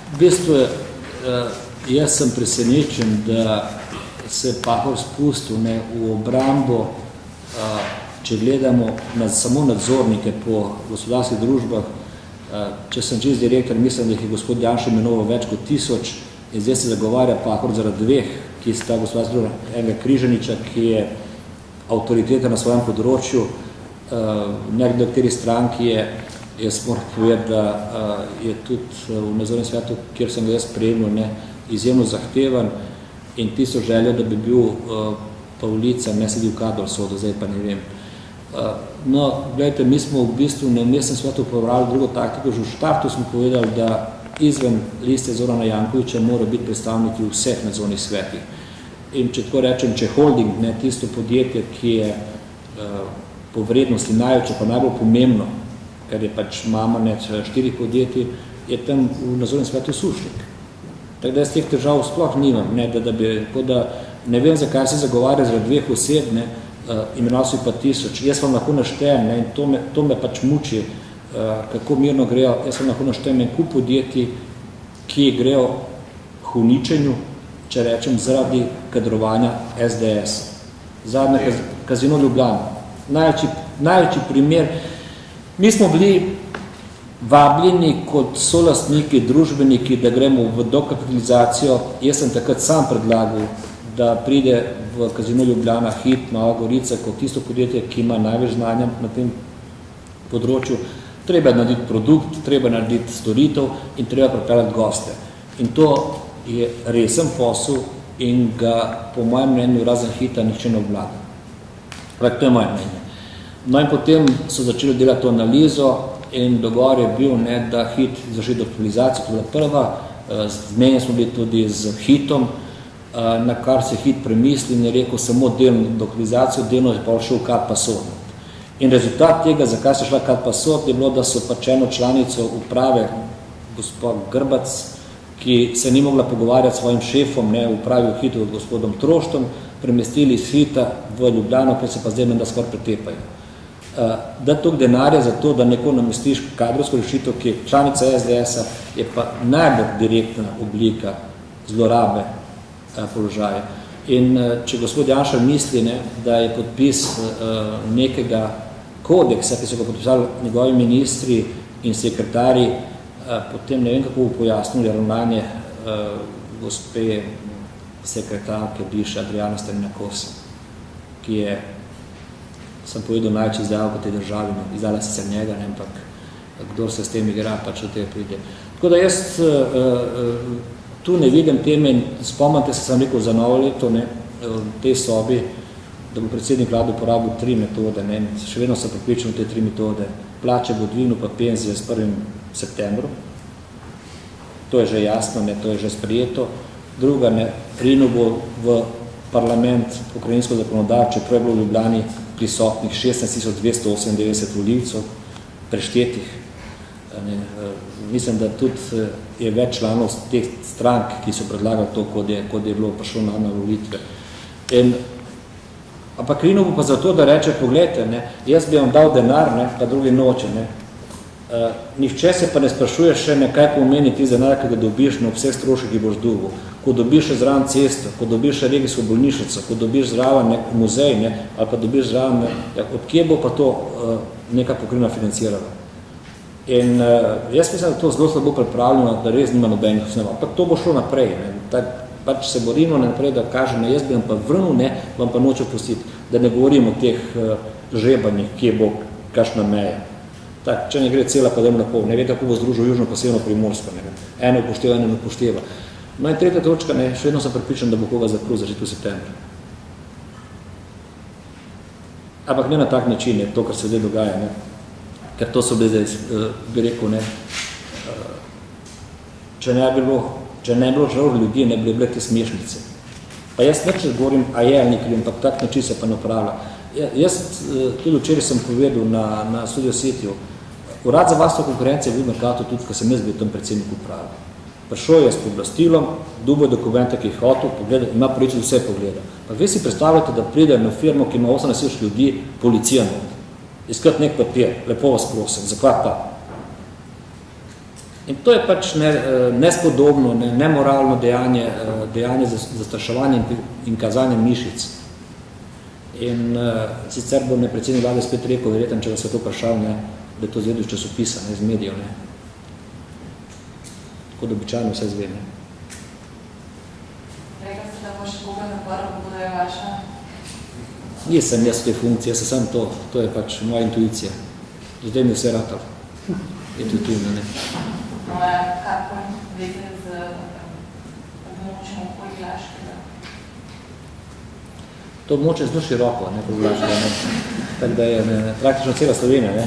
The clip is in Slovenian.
V bistvu, jaz sem presenečen, da se Pahor spustil v obrambo, če gledamo samo nadzornike po gospodarskih družbah. Če sem čist direktor, mislim, da jih je gospod Janša imenoval več kot 1000 in zdaj se zagovarja Pahor zaradi dveh, ki sta gospodarska družba, enega Križaniča, ki je avtoriteta na svojem področju, nekdo, kateri stranki je, jaz moram povedati, da je tudi v nadzornem svetu, kjer sem ga jaz spremljal, izjemno zahteven in tisto željo, da bi bil Pavlica, ne sedi v Kadrovsodu, zdaj pa ne vem. No, gledajte, mi smo v bistvu na mestnem svetu uporabljali drugo taktiko, že v štartu smo povedali, da izven liste Zorana Jankovića mora biti predstavniki v vseh nadzornih svetih. In če tako rečem, če holding, tisto podjetje, ki je po vrednosti največje, pa najbolj pomembno, ker je pač mama 4 podjetij, je tam v nadzornem svetu Sušnik. Tako da jaz teh težav sploh nimam, da ne vem, zakaj se zagovarja zaradi dveh oseb, imenoval si pa 1000. Jaz vam lahko naštejem, in to me pač muči, kako mirno grejo. Jaz vam lahko naštejem en kup podjetij, ki grejo k uničenju, če rečem, zaradi kadrovanja SDS. Zadnje Kazino Ljubljana. Največji primer. Mi smo bili vabljeni kot solastniki, družbeniki, da gremo v dokapitalizacijo. Jaz sem takrat sam predlagal, da pride v Kazino Ljubljana Hit, Nova Gorica, kot tisto podjetje, ki ima največ znanja na tem področju. Treba narediti produkt, treba narediti storitev in treba pripeljati goste. In to je resen posel in ga, po mojem mnenju, razen Hita nihče ne obvlada. To je moje mnenje. No in potem so začeli delati to analizo in dogovor je bil, da Hit izvrši dokapitalizacijo, to je bila prva. Zmenjeni smo bili tudi z Hitom, na kar se Hit premisli in je rekel samo delno dokapitalizacijo, delno je pa šel Kat-Pasod. In rezultat tega, zakaj so šla Kat-Pasod, je bilo, da so pač eno članico uprave, gospod Grbac, ki se ni mogla pogovarjati s svojim šefom, upravi v Hitu, gospodom Troštom, premestili iz Hita v Ljubljano, ker se pa zdaj menda skoraj pretepajo. Da toliko denarja za to, da neko namestiš kadrovsko rešitev, ki je članica SDS-a, je pa najbolj direktna oblika zlorabe položaja. In če gospod Janša misli, da je podpis nekega kodeksa, ki so ga podpisali njegovi ministri in sekretarji, potem ne vem, kako bo pojasnili ravnanje gospe sekretarke bivše Adriana Stanina-Kosa, ki je, sem povedal, največ izdajal v tej državi, izdala sicer njega, ampak kdor se s tem igra, pač do tega pride. Tako da jaz tu ne vidim teme, spomnite se, sem rekel, za novo leto v tej sobi, da bo predsednik vlade uporabil 3 metode, še vedno sem pripričan te 3 metode. Plače bo dvignil pa penzije s 1. septembrom, to je že jasno, to je že sprejeto. Druga, rinil bo v parlament pokrajinsko zakonodajo, čeprav je bilo v Ljubljani prisotnih 16.298 volivcev, preštetih. Mislim, da tudi je več članov teh strank, ki so predlagali to, kot je bilo prišlo na volitve. Ampak rinil bo pa zato, da reče, poglejte, jaz bi vam dal denar, pa drugi noče. Nihče se pa ne sprašuje še, kaj pomeni ti denar, ki ga dobiš na vseh stroških, ki boš dolgo. Ko dobiš zraven cesto, ko dobiš regijsko bolnišnico, ko dobiš zraven muzej, ali pa dobiš zraven, od kje bo pa to neka pokrajina financirala. In jaz mislim, da to zelo slabo pripravljeno, da res nima nobenih osnov. Ampak to bo šlo naprej. Pač se borimo naprej, da kaže, jaz bi vam pa vrnil, vam pa nočem pustiti, da ne govorim o teh žebanjih, kje bo kakšna meja. Tak, če ne gre cela, pa dajmo na pol. Ne ve, kako bo združil južno, pa severno Primorsko. Eno upošteva, eno ne upošteva. No in tretja točka, še vedno sem pripričan, da bo koga zaprl začetku septembra. Ampak ne na tak način, to, kar se zdaj dogaja. Ker to so bili zdaj, bi rekel, če ne bi bilo žal ljudi, ne bi bile te smešnice. Pa jaz neč govorim, a je ali nekaj, ampak tak način se pa napravlja. Jaz tudi včeraj sem povedal na Studio Cityju, Urad za varstvo konkurence je bil Mercator tudi, ko sem jaz bil tam predsednik uprave. Prišel je s pooblastilom, dobil dokumente, ki jih hotel, pogleda, ima pravico vse pogleda. Pa vi si predstavljate, da pride na firmo, ki ima 18 ljudi, policija not. Iskati nek papir, lepo vas prosim, zakaj pa? In to je pač nespodobno, nemoralno dejanje zastraševanja in kazanja mišic. In sicer bo predsednik vlade spet rekel, verjetno, če vas je to vprašal, da je to zvedel iz časopisa, iz medijev. Tako da običajno vse zve. Rekla ste, da bo še koga zaprl, da je vaša? Nisem jaz v tej funkciji, jaz sem to je pač moja intuicija. Zdaj mi vse ratal. Intuitivno, ne. No, je kakor veze z območjem okoli Laškega? To območje je zelo široko, ne, po Vlaškega, ne. Tako da je praktično cela Slovenija, ne.